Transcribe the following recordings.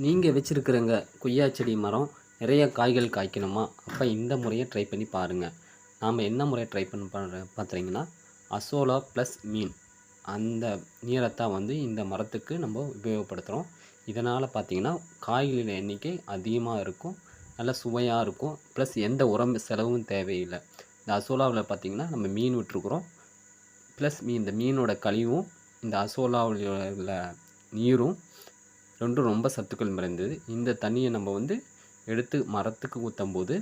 நீங்கள் வச்சுருக்கிறங்க கொய்யா செடி மரம் நிறைய காய்கள் காய்க்கணுமா? அப்போ இந்த முறையை ட்ரை பண்ணி பாருங்கள். நாம் என்ன முறையை ட்ரை பண்ண பார்த்தீங்கன்னா, அசோலா ப்ளஸ் மீன் அந்த நீரைத்தான் வந்து இந்த மரத்துக்கு நம்ம உபயோகப்படுத்துகிறோம். இதனால் பார்த்திங்கன்னா காய்களின் எண்ணிக்கை அதிகமாக இருக்கும், நல்ல சுவையாக இருக்கும், ப்ளஸ் எந்த உரம் செலவும் தேவையில்லை. இந்த அசோலாவில் பார்த்திங்கன்னா நம்ம மீன் விட்டுருக்குறோம், ப்ளஸ் இந்த மீனோட கழிவும் இந்த அசோலாவில் உள்ள நீரும் ரெண்டும் ரொம்ப சத்துக்கள் நிறைந்தது. இந்த தண்ணியை நம்ம வந்து எடுத்து மரத்துக்கு ஊற்றும்போது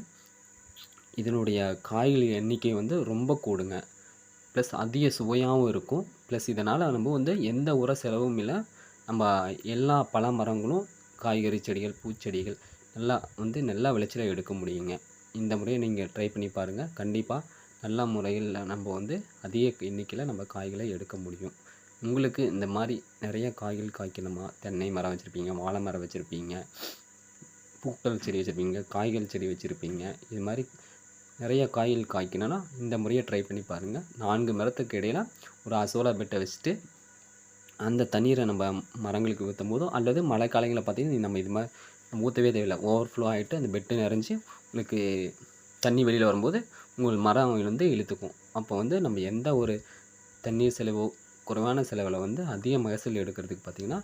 இதனுடைய காய்களின் எண்ணிக்கை வந்து ரொம்ப கூடுங்க, ப்ளஸ் அதிக சுவையாகவும் இருக்கும். ப்ளஸ் இதனால் நம்ம வந்து எந்த உர செலவும் இல்லை, நம்ம எல்லா பழ மரங்களும் காய்கறி செடிகள் பூச்செடிகள் நல்லா விளைச்சலை எடுக்க முடியுங்க. இந்த முறையை நீங்கள் ட்ரை பண்ணி பாருங்கள். கண்டிப்பாக நல்ல முறையில் நம்ம வந்து அதிக எண்ணிக்கையில் நம்ம காய்களை எடுக்க முடியும். உங்களுக்கு இந்த மாதிரி நிறைய காய்கள் காய்க்கணுமா? தென்னை மரம் வச்சுருப்பீங்க, வாழை மரம் வச்சுருப்பீங்க, பூக்கள் செடி வச்சுருப்பீங்க, காய்கள் செடி வச்சுருப்பீங்க. இது மாதிரி நிறைய காய்கள் காய்க்கணுன்னா இந்த முறையை ட்ரை பண்ணி பாருங்கள். 4 மரத்துக்கு இடையில் ஒரு அசோலா பெட்டை வச்சுட்டு அந்த தண்ணீரை நம்ம மரங்களுக்கு ஊற்றும் போதோ அல்லது மழை காலங்களில் பார்த்திங்கன்னா நம்ம இது மாதிரி நம்ம ஊற்றவே தேவையில்லை. ஓவர்ஃப்ளோ ஆகிட்டு அந்த பெட்டு நிறைஞ்சி உங்களுக்கு தண்ணி வெளியில் வரும்போது உங்கள் மரம் வந்து இழுத்துக்கும். அப்போ வந்து நம்ம எந்த ஒரு தண்ணீர் செலவோ குறைவான செலவில் வந்து அதிக மகசூல் எடுக்கிறதுக்கு பார்த்திங்கன்னா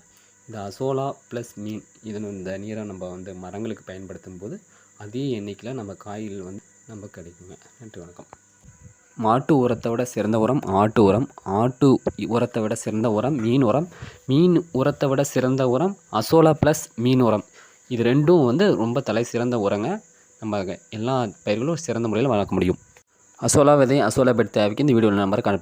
இந்த அசோலா ப்ளஸ் மீன் இந்த நீரை நம்ம வந்து மரங்களுக்கு பயன்படுத்தும் போது அதிக எண்ணிக்கையில் நம்ம காய்கள் வந்து நம்ம கிடைக்குங்க. நன்றி, வணக்கம். மாட்டு உரத்தை விட சிறந்த உரம் ஆட்டு உரம், ஆட்டு உரத்தை விட சிறந்த உரம் மீன் உரம், மீன் உரத்தை விட சிறந்த உரம் அசோலா ப்ளஸ் மீன் உரம். இது ரெண்டும் வந்து ரொம்ப தலை சிறந்த உரங்க. நம்ம எல்லா பயிர்களும் சிறந்த முறையில் வளர்க்க முடியும். அசோலா விதை அசோலா பெட் தேவைக்கு இந்த வீடியோவில் நம்பருக்கு அனுப்ப